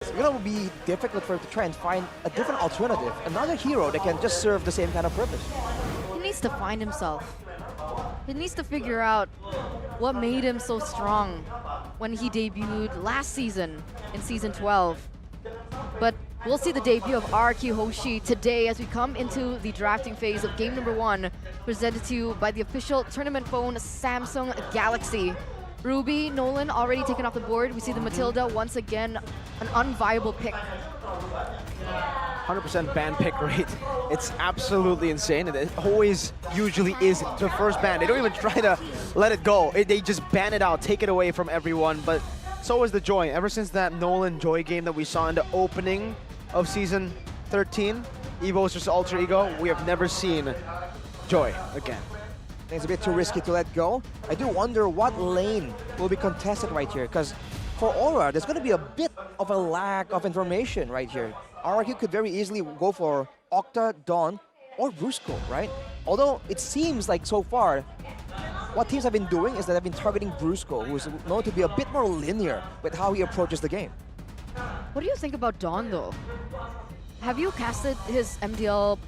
It's going to be difficult for him to try and find a different alternative, another hero that can just serve the same kind of purpose. He needs to find himself. He needs to figure out what made him so strong when he debuted last season in Season 12. But we'll see the debut of RRQ Hoshi today as we come into the drafting phase of game number 1, presented to you by the official tournament phone Samsung Galaxy. Ruby, Nolan already taken off the board. We see the Matilda once again, an unviable pick. 100% ban pick rate. It's absolutely insane. It always usually is the first ban. They don't even try to let it go. They just ban it out, take it away from everyone. But so is the Joy. Ever since that Nolan Joy game that we saw in the opening of Season 13, Evo versus Alter Ego, we have never seen Joy again. It's a bit too risky to let go. I do wonder what lane will be contested right here, because for Aura, there's going to be a bit of a lack of information right here. RRQ could very easily go for Octa, Dawn, or Brusco, right? Although it seems like so far, what teams have been doing is that they've been targeting Brusco, who is known to be a bit more linear with how he approaches the game. What do you think about Dawn, though? Have you casted his MDL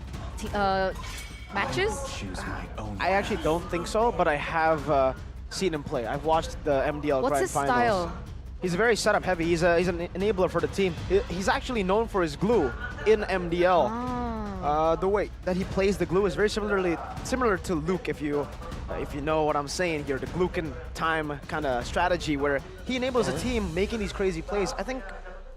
matches? I actually don't think so, but I have seen him play. I've watched the MDL What's Grand his Finals. style? He's very setup heavy. He's an enabler for the team. He's actually known for his glue in MDL. Ah. The way that he plays the glue is very similar to Luke, if you know what I'm saying here. The Gluken time kind of strategy where he enables a team making these crazy plays. I think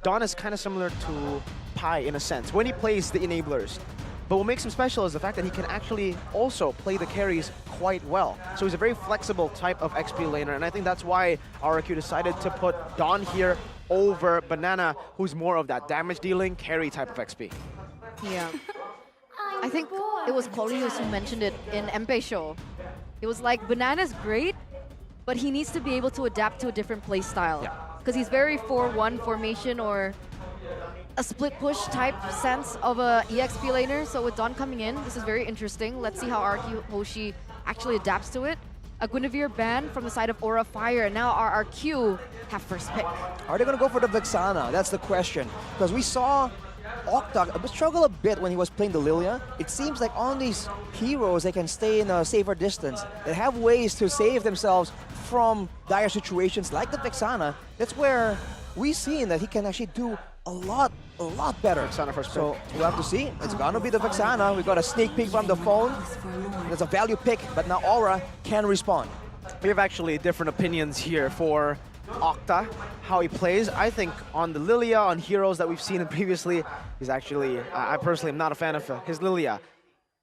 Dawn is kind of similar to Pi in a sense when he plays the enablers. But what makes him special is the fact that he can actually also play the carries quite well. So he's a very flexible type of XP laner, and I think that's why RRQ decided to put Dawn here over Banana, who's more of that damage dealing carry type of XP. Yeah. I think it was Colius who mentioned it in Mpe Show. It was like, Banana's great, but he needs to be able to adapt to a different play style. Because he's very 4-1 formation or a split push type sense of a EXP laner. So with Dawn coming in, this is very interesting. Let's see how RRQ Hoshi actually adapts to it. A Guinevere ban from the side of Aura Fire. Now RRQ have first pick. Are they going to go for the Vexana? That's the question. Because we saw Octa struggle a bit when he was playing the Lilia. It seems like on these heroes, they can stay in a safer distance. They have ways to save themselves from dire situations like the Vexana. That's where we've seen that he can actually do a lot better. Vexana first pick. So we'll have to see. It's gonna be the Vexana. We got a sneak peek from the phone. That's a value pick, but now Aura can respond. We have actually different opinions here for Octa, how he plays. I think on the Lilia, on heroes that we've seen him previously, he's actually, I personally am not a fan of his Lilia.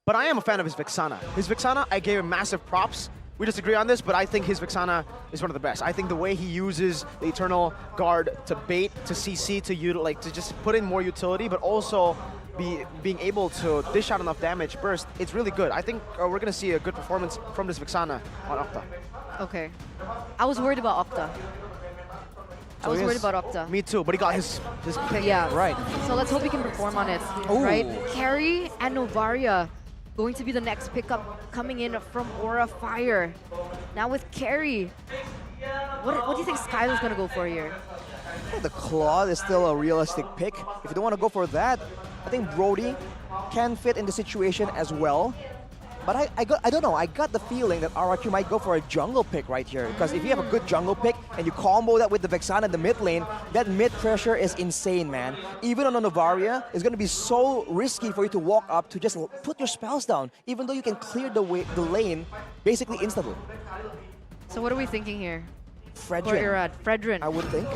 But I am a fan of his Vexana. His Vexana, I gave him massive props. We disagree on this, but I think his Vexana is one of the best. I think the way he uses the Eternal Guard to bait, to CC, to just put in more utility, but also being able to dish out enough damage burst, it's really good. I think we're going to see a good performance from this Vexana on Octa. Okay. I was worried about Octa. I was worried about Octa. Me too, but he got his pick. Yeah. Right. So let's hope he can perform on it. Ooh. Right? Carry and Novaria going to be the next pickup coming in from Aura Fire. Now with Carry, what do you think Skylar's going to go for here? The Claw is still a realistic pick. If you don't want to go for that, I think Brody can fit in the situation as well. But I don't know, I got the feeling that RRQ might go for a jungle pick right here. Because if you have a good jungle pick and you combo that with the Vexana in the mid lane, that mid pressure is insane, man. Even on a Novaria, it's going to be so risky for you to walk up to just put your spells down, even though you can clear the lane basically instantly. So what are we thinking here? For Fredrin, Irad, Fredrin. I would think.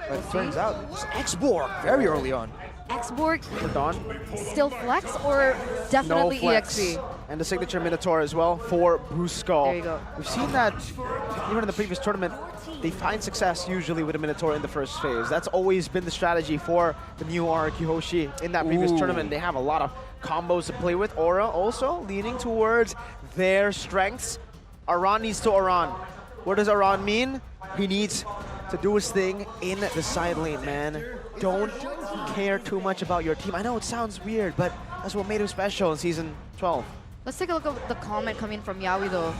But it turns out, it's X-Borg very early on. X-Borg For Dawn. still flex or definitely No flex. EXP? And the signature Minotaur as well for Brusco. There you go. We've seen that even in the previous tournament, they find success usually with a Minotaur in the first phase. That's always been the strategy for the new RRQ Hoshi in that previous tournament. They have a lot of combos to play with. Aura also leaning towards their strengths. Aran needs to Aran. What does Aran mean? He needs to do his thing in the side lane, man. Don't care too much about your team. I know it sounds weird, but that's what made him special in Season 12. Let's take a look at the comment coming from Yawi though.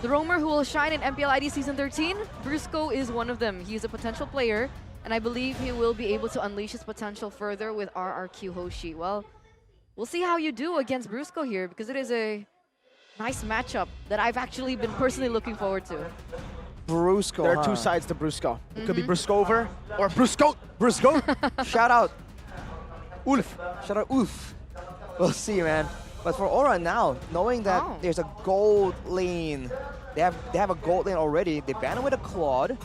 The roamer who will shine in MPL ID Season 13, Brusco is one of them. He is a potential player and I believe he will be able to unleash his potential further with RRQ Hoshi. Well, we'll see how you do against Brusco here, because it is a nice matchup that I've actually been personally looking forward to. Brusco, There are two sides to Brusco. It could be Bruscover or Brusco. Brusco. Shout out. Ulf. Shout out Ulf. We'll see, man. But for Aura now, knowing that there's a gold lane, they have a gold lane already. They ban him with a Claude.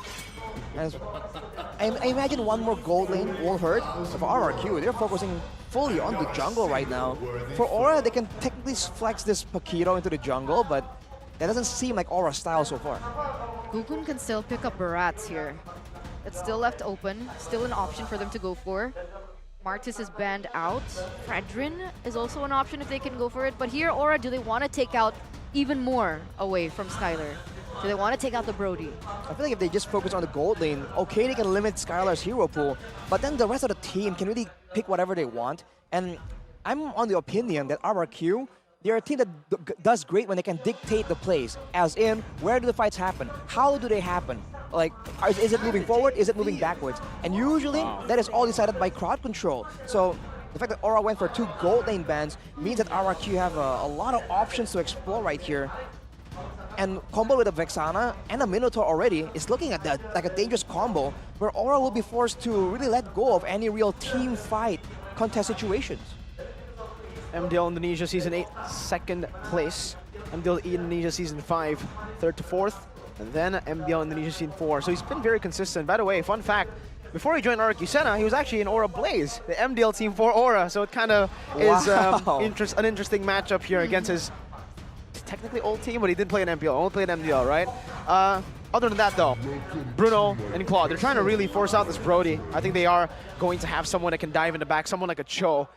And I imagine one more gold lane won't hurt. So for RRQ, they're focusing fully on the jungle right now. For Aura, they can technically flex this Paquito into the jungle, but that doesn't seem like Aura's style so far. Gukun can still pick up Barats here. It's still left open, still an option for them to go for. Martis is banned out. Fredrin is also an option if they can go for it. But here, Aura, do they want to take out even more away from Skylar? Do they want to take out the Brody? I feel like if they just focus on the gold lane, okay, they can limit Skylar's hero pool, but then the rest of the team can really pick whatever they want. And I'm on the opinion that RRQ, they're a team that does great when they can dictate the plays. As in, where do the fights happen? How do they happen? Like, is it moving forward? Is it moving backwards? And usually, that is all decided by crowd control. So the fact that Aura went for 2 gold lane bans means that RRQ have a lot of options to explore right here. And combo with a Vexana and a Minotaur already is looking at that like a dangerous combo where Aura will be forced to really let go of any real team fight contest situations. MDL Indonesia Season 8, 2nd place. MDL Indonesia Season 5, 3rd to 4th. And then MDL Indonesia Season 4. So he's been very consistent. By the way, fun fact, before he joined RRQ Senna, he was actually in Aura Blaze, the MDL team for Aura. So it kind of is an interesting matchup here against his technically old team, but he didn't play an MPL, only played MDL, right? Other than that though, Bruno and Claude, they're trying to really force out this Brody. I think they are going to have someone that can dive in the back, someone like a Cho.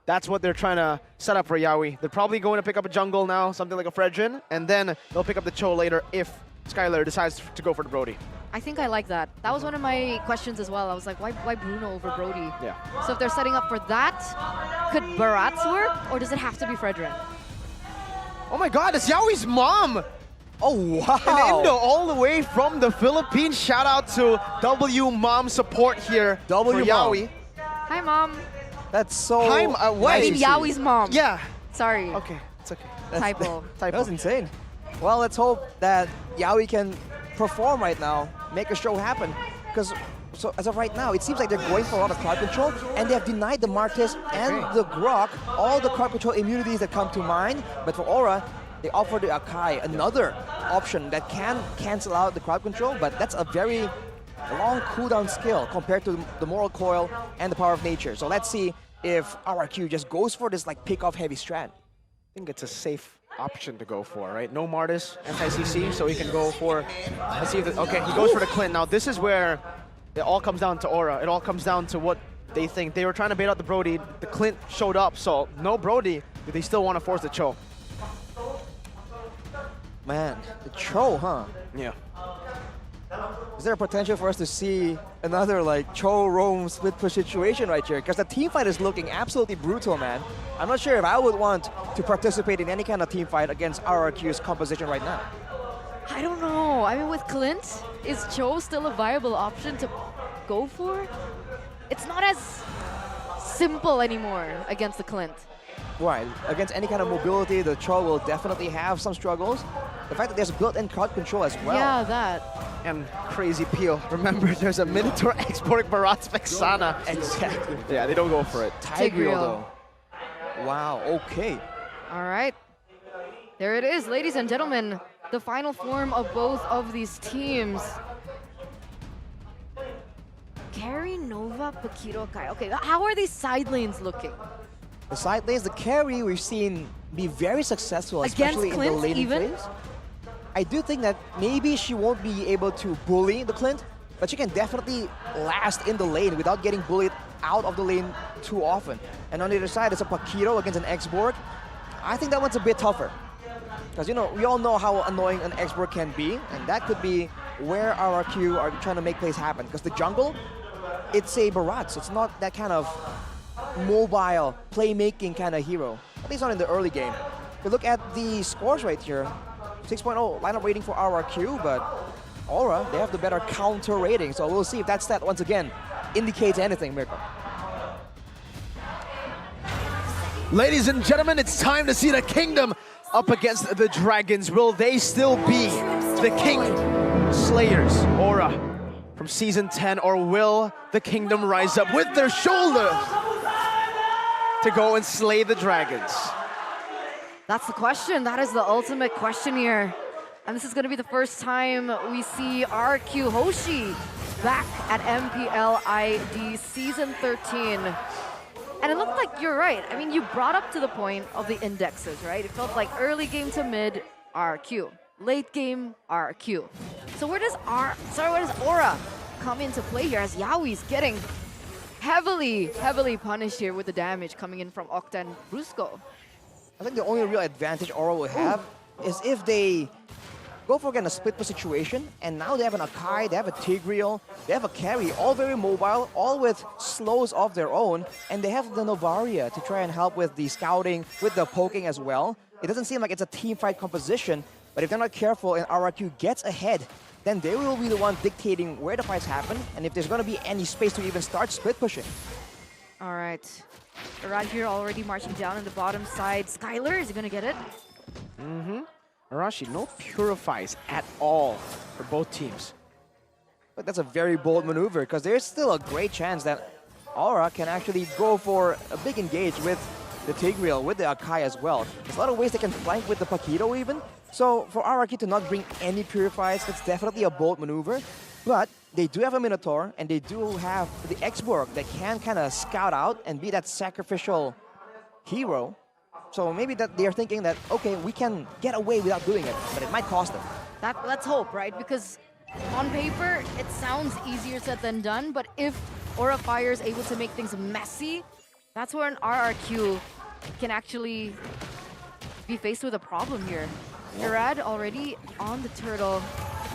That's what they're trying to set up for Yawi. They're probably going to pick up a jungle now, something like a Fredrin, and then they'll pick up the Cho later if Skylar decides to go for the Brody. I think I like that. That was one of my questions as well. I was like, why Bruno over Brody? Yeah. So if they're setting up for that, could Barats work, or does it have to be Fredrin? Oh my god, it's Yawi's mom! Oh, wow! And Indo all the way from the Philippines. Shout out to W Mom support here for Yawi. Hi, Mom. That's so... Hi, I mean Yawi's mom. Yeah. Sorry. Okay, it's okay. Typo. That was insane. Well, let's hope that Yawi can perform right now, make a show happen. Because so as of right now, it seems like they're going for a lot of crowd control, and they have denied the Martis and the Grok all the crowd control immunities that come to mind. But for Aura, they offer the Akai another option that can cancel out the crowd control, but that's a very long cooldown skill compared to the Moral Coil and the Power of Nature. So let's see if RRQ just goes for this like pick-off heavy strat. I think it's a safe option to go for, right? No Martis, anti-CC, so he can go for... Let's see if... Okay, he goes for the Clint. Now this is where it all comes down to Aura. It all comes down to what they think. They were trying to bait out the Brody. The Clint showed up, so no Brody, but they still want to force the Cho. Man, the Cho, huh? Yeah. Is there a potential for us to see another like Cho Rome split push situation right here? Because the team fight is looking absolutely brutal, man. I'm not sure if I would want to participate in any kind of team fight against RRQ's composition right now. I don't know. I mean, with Clint, is Cho still a viable option to go for? It's not as simple anymore against the Clint. Right, against any kind of mobility, the Cho will definitely have some struggles. The fact that there's built-in crowd control as well. Yeah, that. And crazy peel. Remember, there's a Minotaur export Barats Vexana. Exactly. Yeah, they don't go for it. Tigreal though. Wow, okay. All right. There it is, ladies and gentlemen. The final form of both of these teams. Carry, Nova, Paquito, Kai. Okay, how are these side lanes looking? The side lanes, the carry we've seen be very successful, especially Against Clint, in the laning even? phase. I do think that maybe she won't be able to bully the Clint, but she can definitely last in the lane without getting bullied out of the lane too often. And on the other side, it's a Paquito against an X-Borg. I think that one's a bit tougher. Because, you know, we all know how annoying an X-Borg can be, and that could be where RRQ are trying to make plays happen. Because the jungle, it's a Barats. It's not that kind of mobile, playmaking kind of hero. At least not in the early game. If you look at the scores right here, 6.0 lineup rating for RRQ, but Aura, they have the better counter rating. So we'll see if that stat, once again, indicates anything, Mirko. Ladies and gentlemen, it's time to see the Kingdom up against the Dragons. Will they still be the King Slayers, Aura, from Season 10, or will the Kingdom rise up with their shoulders to go and slay the Dragons? That's the question. That is the ultimate question here. And this is going to be the first time we see RRQ Hoshi back at MPLID Season 13. And it looked like you're right. I mean, you brought up to the point of the indexes, right? It felt like early game to mid, RRQ. Late game, RRQ. So where does Aura come into play here, as Yaoi's getting heavily punished here with the damage coming in from Octa and Brusco? I think the only real advantage Aura will have is if they go for again a split push situation, and now they have an Akai, they have a Tigreal, they have a carry, all very mobile, all with slows of their own, and they have the Novaria to try and help with the scouting, with the poking as well. It doesn't seem like it's a team fight composition, but if they're not careful and RRQ gets ahead, then they will be the one dictating where the fights happen, and if there's going to be any space to even start split pushing. All right. Around here already marching down on the bottom side. Skylar, is he going to get it? Arashi, no purifies at all for both teams. But that's a very bold maneuver, because there's still a great chance that Aura can actually go for a big engage with the Tigreal, with the Akai as well. There's a lot of ways they can flank with the Paquito even. So for RRQ to not bring any purifies, that's definitely a bold maneuver. But they do have a Minotaur, and they do have the X-Borg that can kind of scout out and be that sacrificial hero. So maybe that they're thinking that, okay, we can get away without doing it, but it might cost them. Let's hope, right? Because on paper, it sounds easier said than done, but if Aura Fire is able to make things messy, that's where an RRQ can actually be faced with a problem here. Irad already on the turtle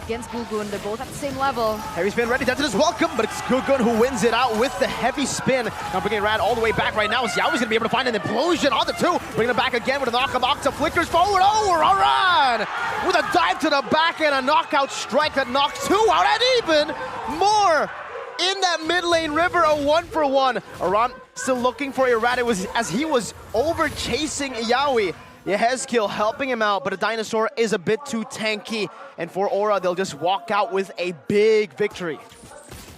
against Gugun. They're both at the same level. Heavy spin ready, that's his welcome, but it's Gugun who wins it out with the heavy spin. Now bringing Rad all the way back right now. Xiaoi's gonna be able to find an implosion on the two. Bringing it back again with a knock of Octa, flickers forward. Oh, Aran with a dive to the back and a knockout strike that knocks two out, and even more in that mid lane river, a 1-for-1. Aran still looking for Irad. It was as he was over chasing Yaoi. Yehezkiel helping him out, but a dinosaur is a bit too tanky. And for Aura, they'll just walk out with a big victory.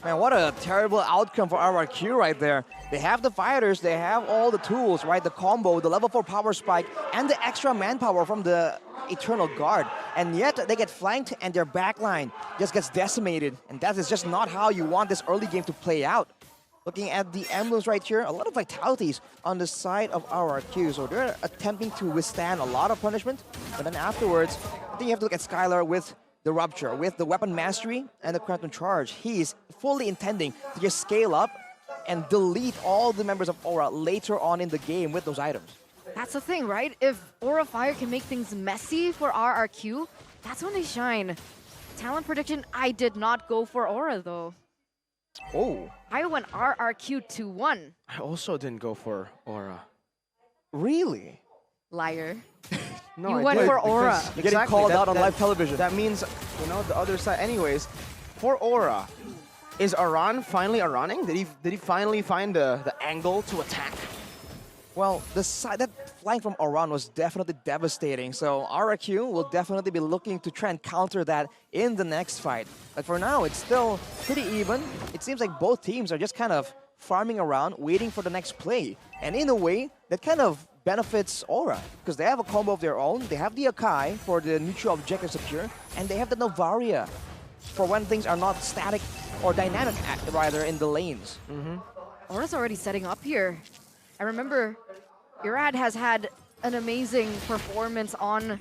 Man, what a terrible outcome for RRQ right there. They have the fighters, they have all the tools, right? The combo, the level 4 power spike, and the extra manpower from the Eternal Guard. And yet they get flanked and their backline just gets decimated. And that is just not how you want this early game to play out. Looking at the emblems right here, a lot of vitalities on the side of RRQ. So they're attempting to withstand a lot of punishment. But then afterwards, I think you have to look at Skylar with the Rupture, with the Weapon Mastery and the Quantum Charge. He's fully intending to just scale up and delete all the members of Aura later on in the game with those items. That's the thing, right? If Aura Fire can make things messy for RRQ, that's when they shine. Talent prediction, I did not go for Aura though. Oh. I went RRQ 2-1. I also didn't go for Aura. Really? Liar. No, You I went did, for Aura. You're getting called out on live television. That means, you know, the other side. Anyways, for Aura, is Aran finally Araning? Did he finally find the angle to attack? Well, that flank from Aran was definitely devastating, so RRQ will definitely be looking to try and counter that in the next fight. But for now, it's still pretty even. It seems like both teams are just kind of farming around, waiting for the next play. And in a way, that kind of benefits Aura, because they have a combo of their own. They have the Akai for the neutral objective secure, and they have the Novaria for when things are not static or dynamic, rather, in the lanes. Aura's already setting up here. I remember Irad has had an amazing performance on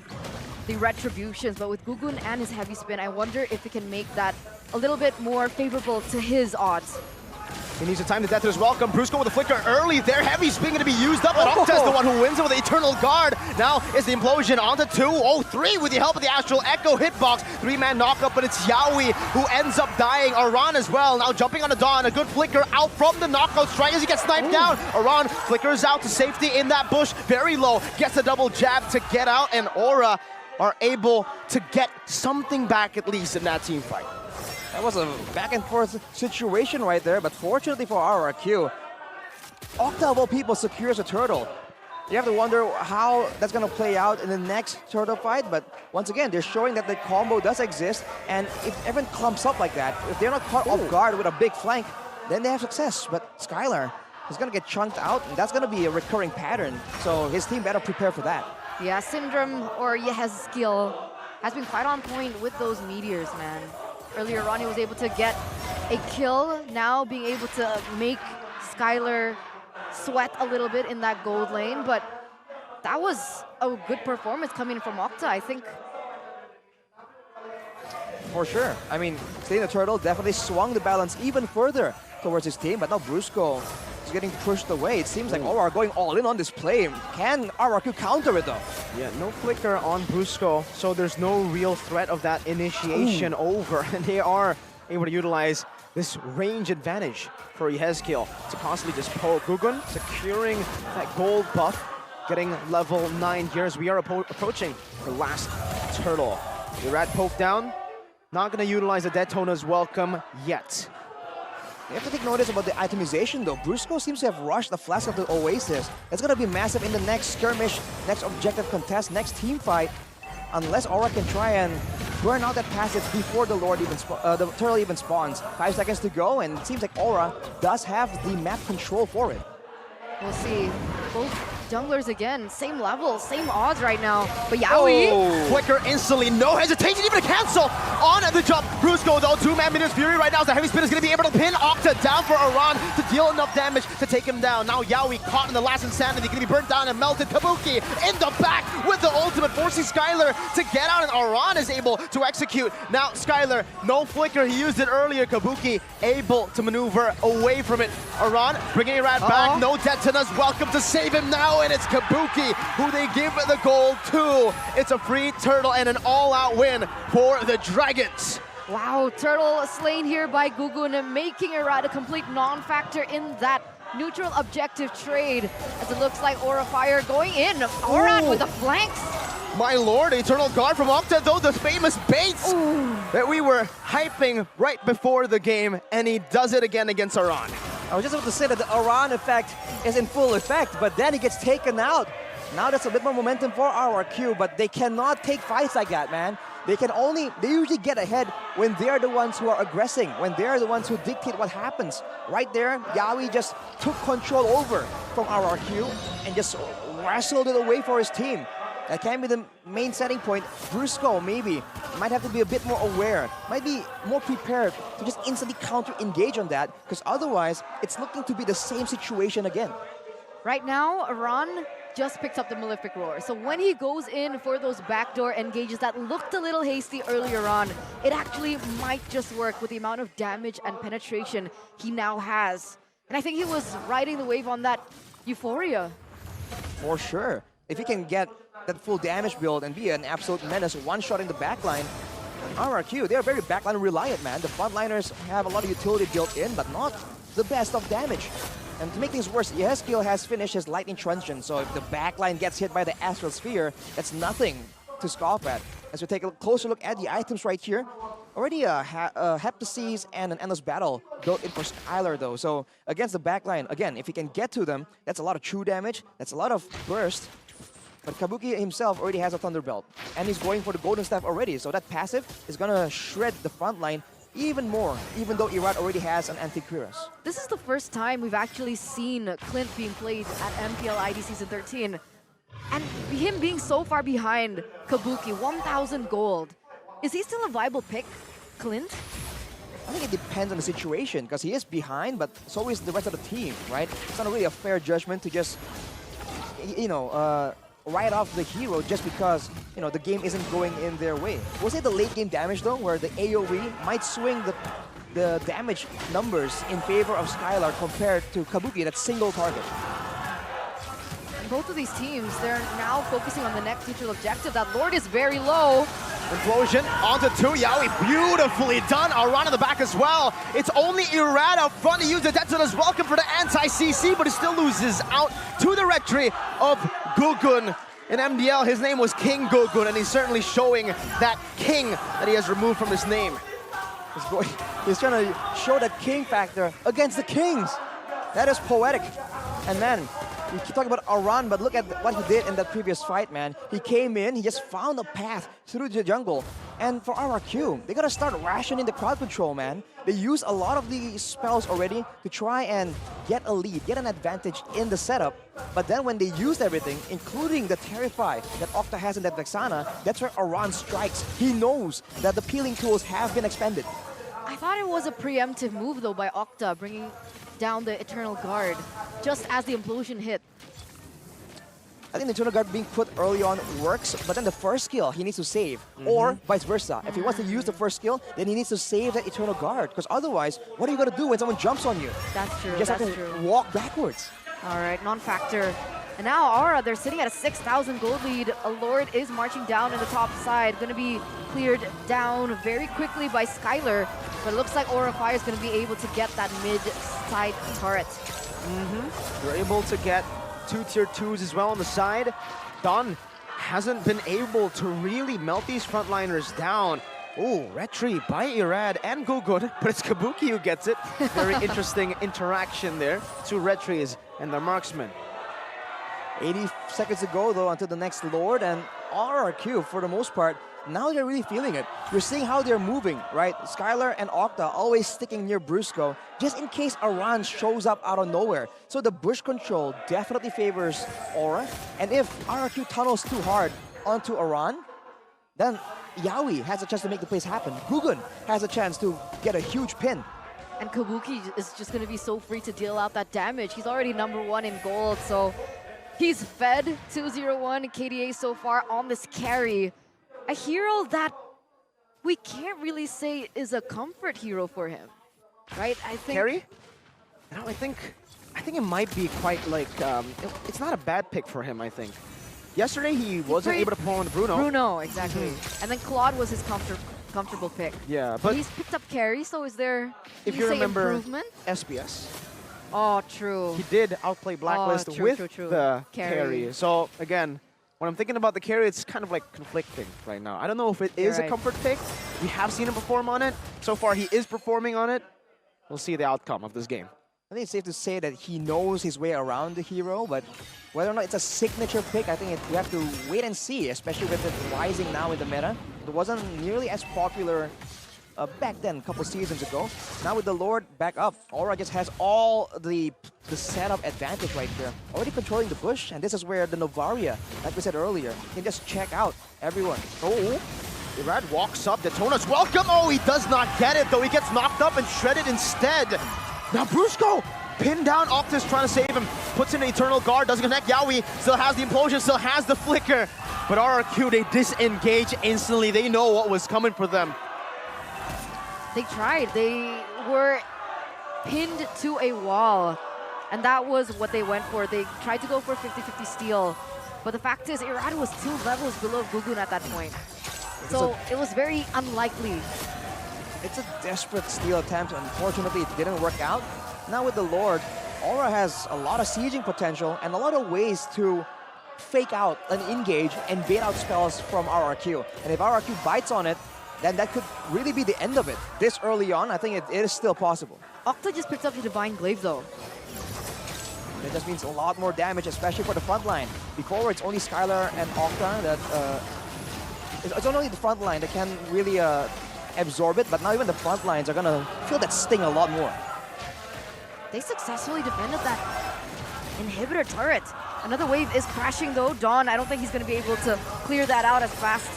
the Retributions, but with Gugun and his heavy spin, I wonder if he can make that a little bit more favorable to his odds. He needs to time the death to his welcome. Brusco with a flicker early there. Heavy spin going to be used up, but Octa's the one who wins it with the Eternal Guard. Now is the implosion onto 2. Oh, 3 with the help of the Astral Echo hitbox. 3-man knockup, but it's Yaoi who ends up dying. Aran as well. Now jumping on the Dawn. A good flicker out from the knockout strike as he gets sniped down. Aran flickers out to safety in that bush. Very low. Gets a double jab to get out, and Aura are able to get something back at least in that team fight. That was a back and forth situation right there, but fortunately for RRQ, Octa of all people secures a turtle. You have to wonder how that's going to play out in the next turtle fight, but once again, they're showing that the combo does exist, and if everyone clumps up like that, if they're not caught off guard with a big flank, then they have success. But Skylar is going to get chunked out, and that's going to be a recurring pattern, so his team better prepare for that. Yeah, Syndrome or Yehezkiel has been quite on point with those meteors, man. Earlier on, he was able to get a kill, now being able to make Skylar sweat a little bit in that gold lane, but that was a good performance coming from Octa, I think. For sure. I mean, staying the turtle definitely swung the balance even further towards his team, but now Brusco is getting pushed away. It seems like Aura are going all in on this play. Can RRQ counter it though? Yeah, no flicker on Brusco, so there's no real threat of that initiation over, and they are able to utilize this range advantage for Yehezkiel to constantly just poke. Gugun securing that gold buff, getting level 9 here as we are approaching the last turtle. The rat poke down, not going to utilize the Detona's welcome yet. You have to take notice about the itemization though. Brusco seems to have rushed the Flask of the Oasis. It's going to be massive in the next skirmish, next objective contest, next team fight. Unless Aura can try and burn out that passage before the Lord even the turtle even spawns. 5 seconds to go, and it seems like Aura does have the map control for it. We'll see. Both junglers again, same level, same odds right now. But Yaoi, Flicker instantly, no hesitation, even to cancel on the jump. Brusco though, 2-man Minions Fury right now, so Heavy Spin is going to be able to pin Octa down for Aran to deal enough damage to take him down. Now Yaoi caught in the last insanity, going to be burnt down and melted. Kabuki in the back with the ultimate, forcing Skylar to get out, and Aran is able to execute. Now Skylar, no flicker, he used it earlier. Kabuki able to maneuver away from it. Aran bringing a rat back, no Detonas, welcome to save him now, and it's Kabuki who they give the gold to. It's a free turtle and an all-out win for the Dragons. wow, turtle slain here by Gugun, making Irad a complete non-factor in that neutral objective trade. As it looks like Aura Fire going in. Orad with the flanks. My lord, Eternal Guard from Octa though, the famous baits that we were hyping right before the game, and he does it again against Aran. I was just about to say that the Aran effect is in full effect, but then he gets taken out. Now that's a bit more momentum for RRQ, but they cannot take fights like that, man. They usually get ahead when they're the ones who are aggressing, when they're the ones who dictate what happens. Right there, Yaoi just took control over from RRQ and just wrestled it away for his team. That can be the main setting point. Brusco maybe might have to be a bit more aware, might be more prepared to just instantly counter-engage on that, because otherwise it's looking to be the same situation again. Right now, Aran just picked up the Malefic Roar. So when he goes in for those backdoor engages that looked a little hasty earlier on, it actually might just work with the amount of damage and penetration he now has. And I think he was riding the wave on that euphoria. For sure. If he can get that full damage build and be an absolute menace, one-shot in the backline, RRQ, they're very backline reliant, man. The frontliners have a lot of utility built in, but not the best of damage. And to make things worse, Yehezkiel has finished his Lightning Truncheon, so if the backline gets hit by the Astral Sphere, that's nothing to scoff at. As we take a closer look at the items right here, already a Heptasis and an Endless Battle built in for Skylar though. So against the backline, again, if he can get to them, that's a lot of true damage, that's a lot of burst. But Kabuki himself already has a Thunderbelt, and he's going for the Golden Staff already, so that passive is gonna shred the front line even more, even though Irad already has an Anti-Cuirass. This is the first time we've actually seen Clint being played at MPL ID Season 13. And him being so far behind Kabuki, 1,000 gold. Is he still a viable pick, Clint? I think it depends on the situation, because he is behind, but so is the rest of the team, right? It's not really a fair judgment to just, write off the hero just because, the game isn't going in their way. We'll say the late game damage though, where the AoE might swing the damage numbers in favor of Skylar compared to Kabuki, that single target. Both of these teams, they're now focusing on the next neutral objective. That Lord is very low. Implosion onto 2, Yaoi, beautifully done. Aran in the back as well. It's only Irad up front to use the Detona's welcome for the anti-CC, but he still loses out to the rectory of Gugun. in MDL, his name was King Gogun, and he's certainly showing that king that he has removed from his name. He's trying to show that king factor against the kings. That is poetic. And man, you keep talking about Aran, but look at what he did in that previous fight, man. He came in, he just found a path through the jungle. And for RRQ, they gotta start rationing the crowd control, man. They use a lot of the spells already to try and get a lead, get an advantage in the setup. But then when they used everything, including the Terrify that Octa has in that Vexana, that's where Aran strikes. He knows that the peeling tools have been expended. I thought it was a preemptive move though by Octa, bringing down the Eternal Guard just as the implosion hit. I think the Eternal Guard being put early on works, but then the first skill he needs to save, or vice versa. If he wants to use the first skill, then he needs to save that Eternal Guard, because otherwise, what are you going to do when someone jumps on you? That's true, You just that's have to true. walk backwards. All right, non-factor. And now Aura, they're sitting at a 6,000 gold lead. A Lord is marching down in the top side, going to be cleared down very quickly by Skylar. But it looks like Aura Fire is going to be able to get that mid-side turret. They're able to get 2 tier 2s as well on the side. Don hasn't been able to really melt these frontliners down. Oh, Retri by Irad and Gogun, but it's Kabuki who gets it. Very interesting interaction there. 2 Retris and the marksman. 80 seconds to go though until the next Lord, and RRQ for the most part, now they're really feeling it. You're seeing how they're moving, right? Skylar and Octa always sticking near Brusco, just in case Aran shows up out of nowhere. So the bush control definitely favors Aura, and if RRQ tunnels too hard onto Aran, then Yaoi has a chance to make the plays happen. Gugun has a chance to get a huge pin. And Kabuki is just going to be so free to deal out that damage. He's already #1 in gold, so he's fed 201 KDA so far on this carry. A hero that we can't really say is a comfort hero for him, right? I think. Carry? No, I think it might be quite like, it's not a bad pick for him, I think. Yesterday he wasn't able to pull on Bruno. Bruno, exactly. And then Claude was his comfortable pick. Yeah, But but he's picked up carry, so is there, if can you say remember improvement? SBS, Oh, true. he did outplay Blacklist true, with true, true. the Carry. carry. So again, when I'm thinking about the carry, it's kind of like conflicting right now. I don't know if it You're is a right. comfort pick. We have seen him perform on it. So far, he is performing on it. We'll see the outcome of this game. I think it's safe to say that he knows his way around the hero, but whether or not it's a signature pick, I think we have to wait and see, especially with it rising now in the meta. It wasn't nearly as popular back then, a couple seasons ago. Now with the Lord back up, Aura just has all the setup advantage right there. Already controlling the bush, and this is where the Novaria, like we said earlier, can just check out everyone. Oh, Irad walks up. Daytona's welcome. Oh, he does not get it, though. He gets knocked up and shredded instead. Now Brusco pinned down. Octa's trying to save him. Puts in an Eternal Guard. Doesn't connect. Yaoi still has the implosion, still has the flicker. But RRQ, they disengage instantly. They know what was coming for them. They tried. They were pinned to a wall, and that was what they went for. They tried to go for 50-50 steal, but the fact is, Irad was 2 levels below Gugun at that point. So it was very unlikely. It's a desperate steal attempt. Unfortunately, it didn't work out. Now with the Lord, Aura has a lot of sieging potential and a lot of ways to fake out and engage and bait out spells from RRQ. And if RRQ bites on it, then that could really be the end of it. This early on, I think it is still possible. Octa just picked up the Divine Glaive though. It just means a lot more damage, especially for the front line. Before, it's only Skylar and Octa that... it's only the front line that can really absorb it, but now even the front lines are gonna feel that sting a lot more. They successfully defended that inhibitor turret. Another wave is crashing though. Dawn, I don't think he's going to be able to clear that out as fast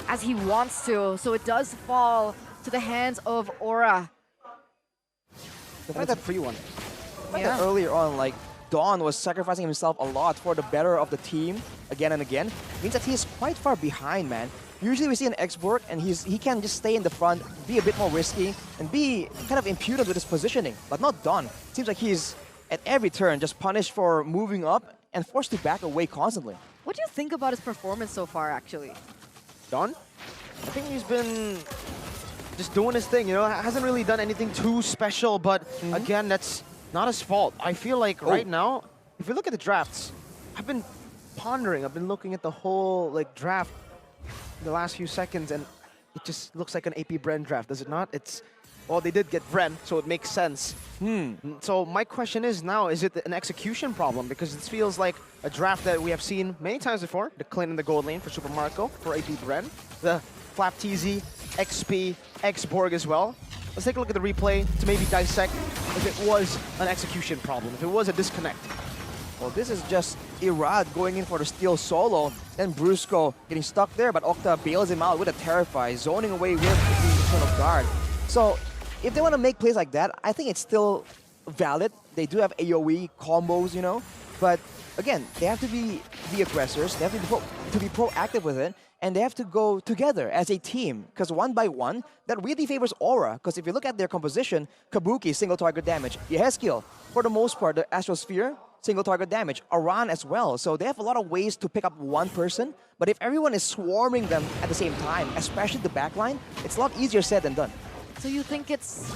as he wants to. So it does fall to the hands of Aura. The fact that free one. that earlier on, like, Dawn was sacrificing himself a lot for the better of the team again and again, means that he's quite far behind, man. Usually we see an X-Borg and he can just stay in the front, be a bit more risky, and be kind of impudent with his positioning, but not Dawn. Seems like he's, at every turn, just punished for moving up and forced to back away constantly. What do you think about his performance so far, actually? Don? I think he's been just doing his thing, you know, hasn't really done anything too special, but again, that's not his fault. I feel like right now, if you look at the drafts, I've been pondering. I've been looking at the whole like draft the last few seconds, and it just looks like an AP Bren draft, does it not? It's, well, they did get Bren, so it makes sense. So my question is now, is it an execution problem? Because this feels like a draft that we have seen many times before. The Clint in the gold lane for Super Marco, for AP Bren. The Flap TZ, XP, X-Borg as well. Let's take a look at the replay to maybe dissect if it was an execution problem, if it was a disconnect. Well, this is just Irad going in for the steal solo, then Brusco getting stuck there, but Octa bails him out with a Terrify, zoning away with the Eternal Guard. So, if they want to make plays like that, I think it's still valid. They do have AoE combos, you know, but again, they have to be the aggressors, they have to be proactive with it, and they have to go together as a team, because one by one, that really favors Aura, because if you look at their composition, Kabuki, single target damage, Yehezkiel, for the most part, the Astrosphere, single target damage, Aran as well, so they have a lot of ways to pick up one person, but if everyone is swarming them at the same time, especially the backline, it's a lot easier said than done. So you think it's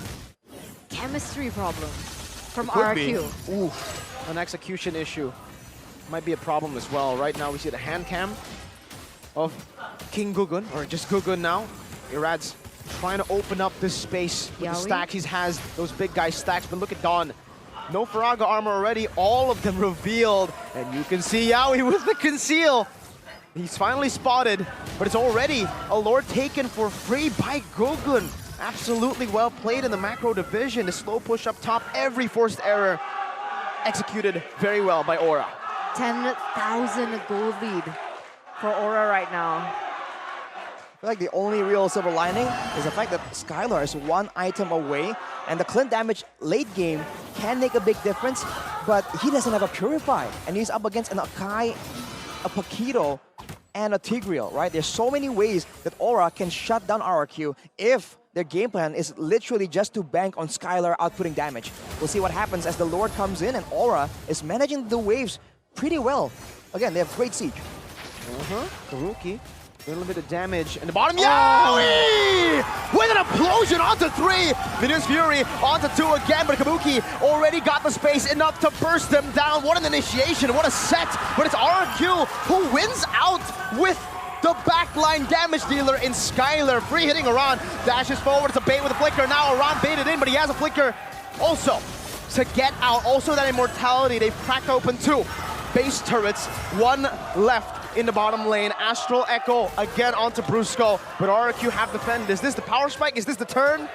chemistry problem from Could be. RRQ? Ooh, an execution issue might be a problem as well. Right now we see the hand cam of King Gugun, or just Gugun now. Irad's trying to open up this space with the stacks. He has those big guy stacks, but look at Dawn. No Faraga armor already, all of them revealed. And you can see Yaoi with the conceal. He's finally spotted, but it's already a lord taken for free by Gugun. Absolutely well played in the macro division. The slow push up top, every forced error executed very well by Aura. 10,000 gold lead for Aura right now. I feel like the only real silver lining is the fact that Skylar is one item away, and the Clint damage late game can make a big difference, but he doesn't have a Purify, and he's up against an Akai, a Paquito, and a Tigreal, right? There's so many ways that Aura can shut down RRQ if their game plan is literally just to bank on Skylar outputting damage. We'll see what happens as the Lord comes in, and Aura is managing the waves pretty well. Again, they have great siege. Karuki, a little bit of damage in the bottom. Yaoi! With an implosion onto 3. Venus Fury onto 2 again, but Kabuki already got the space enough to burst them down. What an initiation, what a set. But it's RRQ who wins out with the backline damage dealer in Skylar. Free hitting Aran, dashes forward, it's a bait with a flicker. Now Aran baited in, but he has a flicker also to get out. Also that immortality, they've cracked open 2 base turrets, 1 left in the bottom lane. Astral Echo again onto Brusco, but RRQ have defended. Is this the power spike? Is this the turn?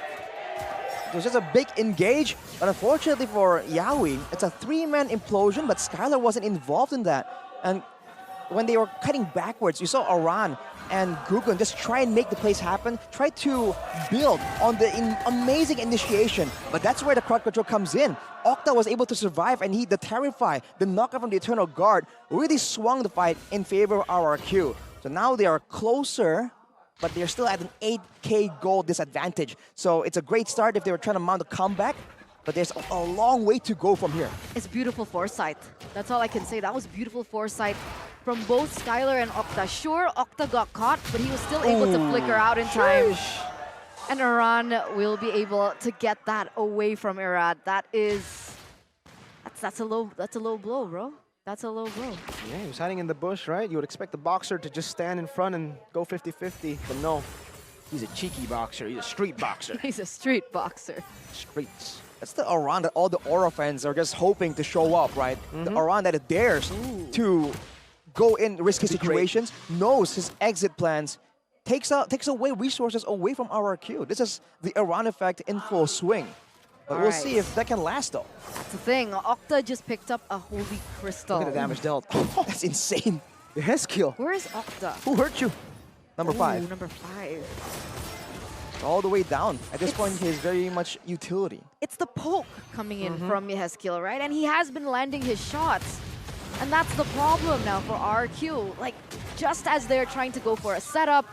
There's just a big engage, but unfortunately for Yaoi, it's a 3-man implosion, but Skylar wasn't involved in that. And when they were cutting backwards, you saw Aran and Gugun just try and make the plays happen, try to build on the amazing initiation, but that's where the crowd control comes in. Octa was able to survive, and the Terrify, the knockout from the Eternal Guard, really swung the fight in favor of RRQ. So now they are closer, but they're still at an 8k gold disadvantage. So it's a great start if they were trying to mount a comeback, but there's a long way to go from here. It's beautiful foresight. That's all I can say. That was beautiful foresight from both Skylar and Octa. Sure, Octa got caught, but he was still able to flicker out in time. And Aran will be able to get that away from Irad. That's a low blow, bro. That's a low blow. Yeah, he was hiding in the bush, right? You would expect the boxer to just stand in front and go 50-50, but no. He's a cheeky boxer. He's a street boxer. He's a street boxer. Streets. That's the Aran that all the Aura fans are just hoping to show up, right? The Aran that dares to go in risky situations, knows his exit plans, takes away resources away from RRQ. This is the Aran effect in full swing. But we'll see if that can last, though. That's the thing. Octa just picked up a holy crystal. Look at the damage dealt. That's insane. The Hezkiel. Where is Octa? Who hurt you? Number 5. Number 5. All the way down. At this point, he is very much utility. It's the poke coming in from Yehezkiel, right? And he has been landing his shots. And that's the problem now for RRQ. Like, just as they're trying to go for a setup,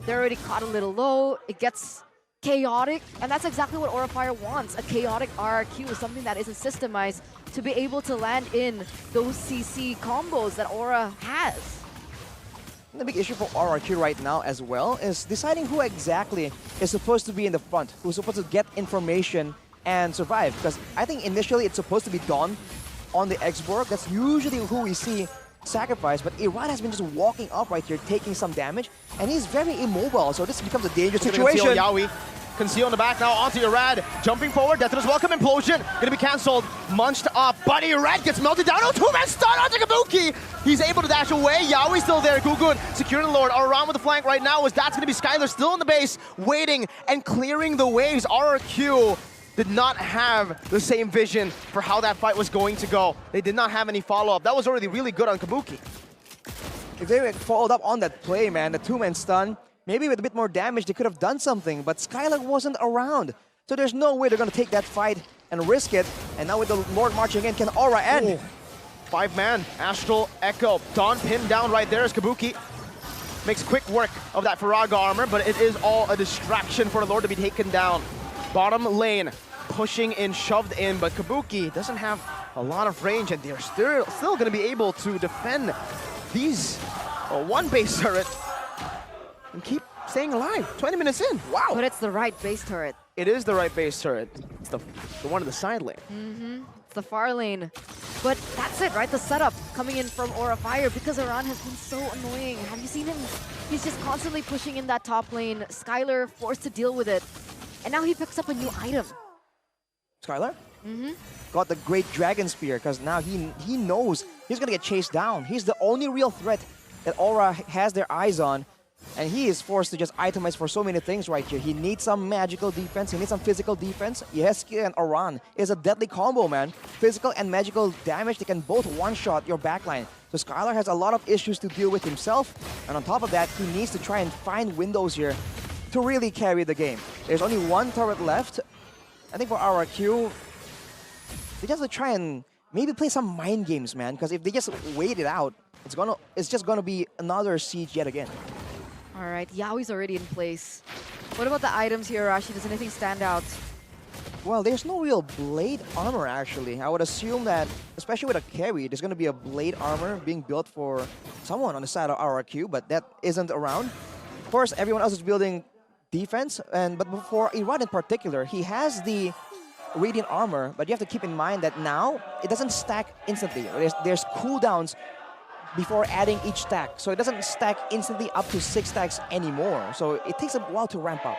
they're already caught a little low. It gets chaotic, and that's exactly what Aura Fire wants. A chaotic RRQ, something that isn't systemized to be able to land in those CC combos that Aura has. The big issue for RRQ right now as well is deciding who exactly is supposed to be in the front, who's supposed to get information and survive. Because I think initially it's supposed to be Dawn on the X-Borg. That's usually who we see sacrifice, but Iran has been just walking up right here, taking some damage, and he's very immobile, so this becomes a dangerous situation. Yawi. Conceal in the back now onto Irad. Jumping forward, Death is welcome implosion. Gonna be cancelled, munched up, but Irad gets melted down. Oh, two-man stun onto Kabuki! He's able to dash away. Yawi still there. Gugun securing the Lord. Around with the flank right now as that's gonna be Skylar still in the base, waiting and clearing the waves. RRQ did not have the same vision for how that fight was going to go. They did not have any follow-up. That was already really good on Kabuki. If they had followed up on that play, man, the two-man stun, maybe with a bit more damage, they could have done something, but Skylar wasn't around. So there's no way they're going to take that fight and risk it. And now with the Lord marching in, can Aura end? Ooh. 5-man, Astral Echo. Dawn pinned down right there as Kabuki makes quick work of that Faraga armor, but it is all a distraction for the Lord to be taken down. Bottom lane, pushing in, shoved in, but Kabuki doesn't have a lot of range, and they're still going to be able to defend these one base turret and keep staying alive. 20 minutes in. Wow. But it's the right base turret. It is the right base turret. It's the one in the side lane. It's the far lane. But that's it, right? The setup coming in from Aura Fire, because Iran has been so annoying. Have you seen him? He's just constantly pushing in that top lane. Skylar forced to deal with it. And now he picks up a new item. Skylar? Got the great Dragon Spear, because now he knows he's going to get chased down. He's the only real threat that Aura has their eyes on. And he is forced to just itemize for so many things right here. He needs some magical defense. He needs some physical defense. Yeski and Aran is a deadly combo, man. Physical and magical damage, they can both one-shot your backline. So Skylar has a lot of issues to deal with himself. And on top of that, he needs to try and find windows here to really carry the game. There's only one turret left. I think for RRQ, they just have to try and maybe play some mind games, man. Because if they just wait it out, it's just gonna be another siege yet again. All right, Yaoi's already in place. What about the items here, Rashi? Does anything stand out? Well, there's no real blade armor, actually. I would assume that, especially with a carry, there's going to be a blade armor being built for someone on the side of RRQ, but that isn't around. Of course, everyone else is building defense, but for Iran in particular, he has the Radiant armor, but you have to keep in mind that now, it doesn't stack instantly. There's cooldowns before adding each stack. So it doesn't stack instantly up to 6 stacks anymore. So it takes a while to ramp up.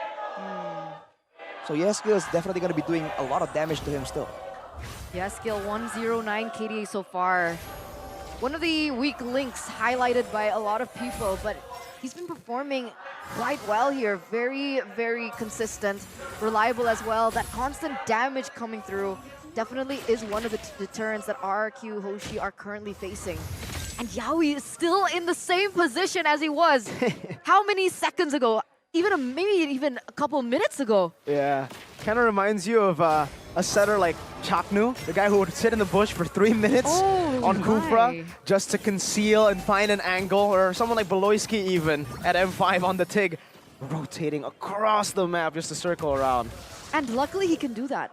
So Yeskill is definitely going to be doing a lot of damage to him still. Yeskill 109 KDA so far. One of the weak links highlighted by a lot of people, but he's been performing quite well here. Very, very consistent, reliable as well. That constant damage coming through definitely is one of the deterrents that RRQ, Hoshi are currently facing. And Yaoi is still in the same position as he was. How many seconds ago? Maybe even a couple minutes ago. Yeah, kind of reminds you of a setter like Chaknu, the guy who would sit in the bush for 3 minutes on Kufra just to conceal and find an angle, or someone like Beloyski even at M5 on the TIG, rotating across the map just to circle around. And luckily he can do that,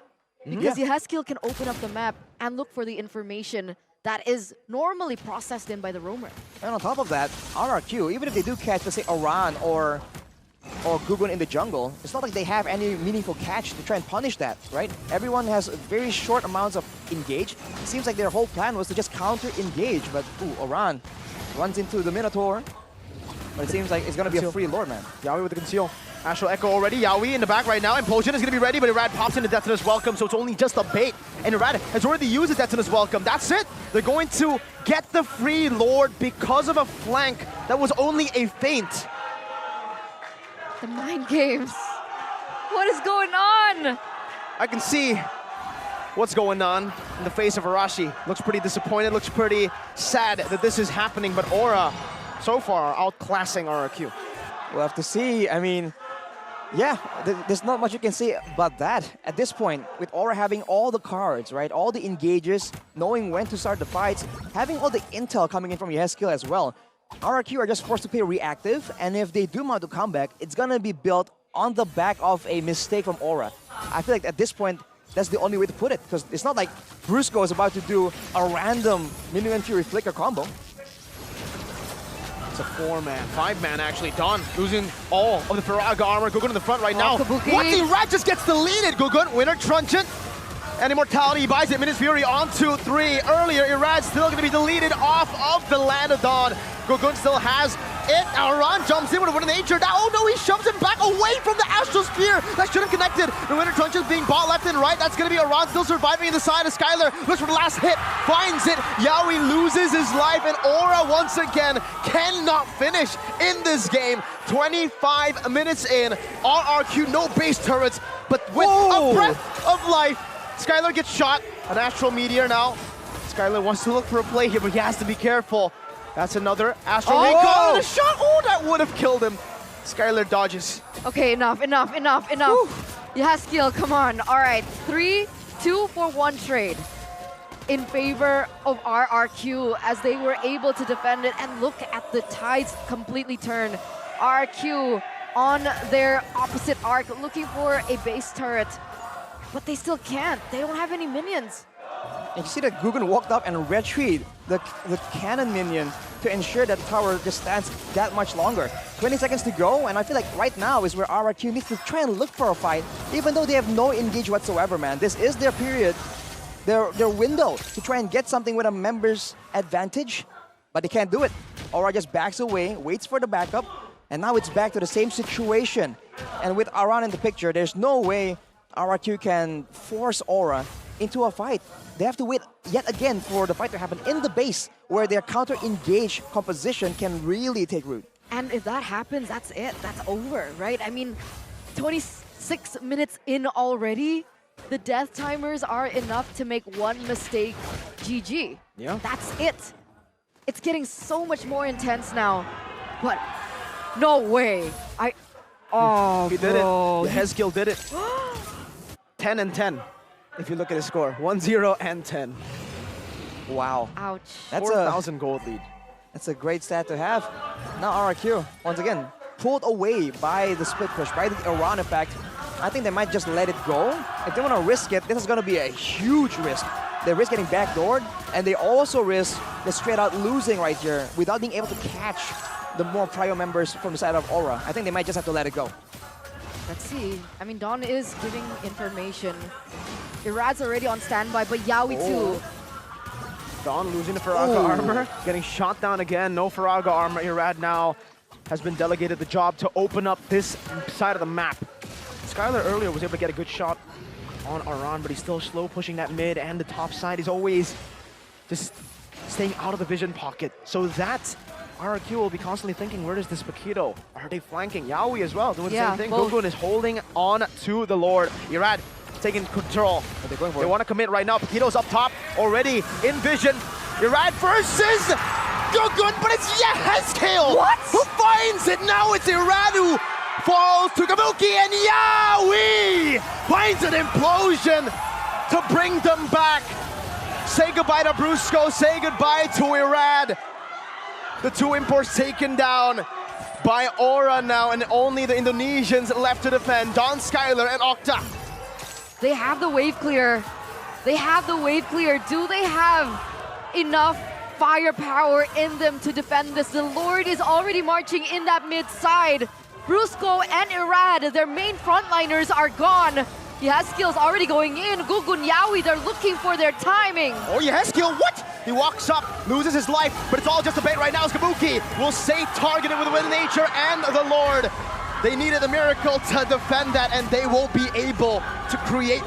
because Yeskill can open up the map and look for the information that is normally processed in by the roamer. And on top of that, RRQ, even if they do catch, let's say, Aran or Gugun in the jungle, it's not like they have any meaningful catch to try and punish that, right? Everyone has very short amounts of engage. It seems like their whole plan was to just counter-engage, but Aran runs into the Minotaur. But it seems like it's going to be a free Lord, man. Yaoi with the conceal. Astral Echo already. Yaoi in the back right now. Implosion is going to be ready, but Irad pops into Death Nurse Welcome, so it's only just a bait. And Irad has already used his Death Nurse Welcome. That's it. They're going to get the free Lord because of a flank that was only a feint. The mind games. What is going on? I can see what's going on in the face of Arashi. Looks pretty disappointed, looks pretty sad that this is happening, but Aura, so far, outclassing RRQ. We'll have to see. I mean, yeah, there's not much you can say about that. At this point, with Aura having all the cards, right, all the engages, knowing when to start the fights, having all the intel coming in from Yeskill as well, RRQ are just forced to play reactive, and if they do mount a comeback, it's gonna be built on the back of a mistake from Aura. I feel like at this point, that's the only way to put it, because it's not like Brusco is about to do a random Minuan Fury Flicker combo. It's a 4-man, 5-man actually. Dawn losing all of the Faraga armor. Gugun in the front right now. Kabuki. What the Rat just gets deleted, Gugun. Winner Truncheon. And Immortality buys it. Minutes Fury on 2-3. Earlier, Irad still going to be deleted off of the Land of Dawn. Gogun still has it. Aran jumps in with a nature. Now, oh no, he shoves him back away from the Astral Spear. That should have connected. The Winter Truncheon being bought left and right. That's going to be Aran still surviving in the side of Skylar. Looks for the last hit. Finds it. Yaoi loses his life. And Aura once again cannot finish in this game. 25 minutes in. RRQ, no base turrets. But with a breath of life, Skylar gets shot. An Astral Meteor now. Skylar wants to look for a play here, but he has to be careful. That's another Astral Recall and a shot. Oh, that would have killed him. Skylar dodges. Okay, enough. Yaskiel, come on. All right, 3-2 for one trade in favor of RRQ as they were able to defend it. And look at the tides completely turn. RRQ on their opposite arc, looking for a base turret. But they still can't. They don't have any minions. And you see that Gugun walked up and retreated the cannon minion to ensure that tower just stands that much longer. 20 seconds to go, and I feel like right now is where RRQ needs to try and look for a fight, even though they have no engage whatsoever, man. This is their period, their window to try and get something with a member's advantage, but they can't do it. Aura just backs away, waits for the backup, and now it's back to the same situation. And with Aran in the picture, there's no way RRQ can force Aura into a fight. They have to wait yet again for the fight to happen in the base where their counter-engage composition can really take root. And if that happens, that's it. That's over, right? I mean, 26 minutes in already, the death timers are enough to make one mistake GG. Yeah. That's it. It's getting so much more intense now. But no way. He did it. Yaskiel did it. 10 and 10. If you look at his score, 1-0 and 10. Wow. Ouch. That's 4,000 gold lead. That's a great stat to have. Now RRQ, once again, pulled away by the split push, by the Aran effect. I think they might just let it go. If they want to risk it, this is going to be a huge risk. They risk getting backdoored, and they also risk the straight out losing right here without being able to catch the more prio members from the side of Aura. I think they might just have to let it go. Let's see. I mean, Dawn is giving information. Irad's already on standby, but Yaoi too. Dawn losing the Faraga armor, getting shot down again. No Faraga armor. Irad now has been delegated the job to open up this side of the map. Skylar earlier was able to get a good shot on Aran, but he's still slow pushing that mid and the top side. He's always just staying out of the vision pocket. So that RRQ will be constantly thinking, where is this Paquito? Are they flanking? Yaoi as well, doing the same thing. Gogun is holding on to the Lord. Irad taking control. They want to commit right now. Paquito's up top already in vision. Irad versus Gogun, but it's Yaskiel who finds it. Now it's Irad who falls to Kabuki, and Yaoi finds an implosion to bring them back. Say goodbye to Brusco, say goodbye to Irad. The two imports taken down by Aura now, and only the Indonesians left to defend. Don, Skylar, and Octa. They have the wave clear. They have the wave clear. Do they have enough firepower in them to defend this? The Lord is already marching in that mid side. Brusco and Irad, their main frontliners, are gone. Yaskiel's already going in. Gugun, Yaoi, they're looking for their timing. Oh, Yaskiel, what? He walks up, loses his life, but it's all just a bait right now. Kabuki will stay targeted with Nature and the Lord. They needed a miracle to defend that, and they will be able to create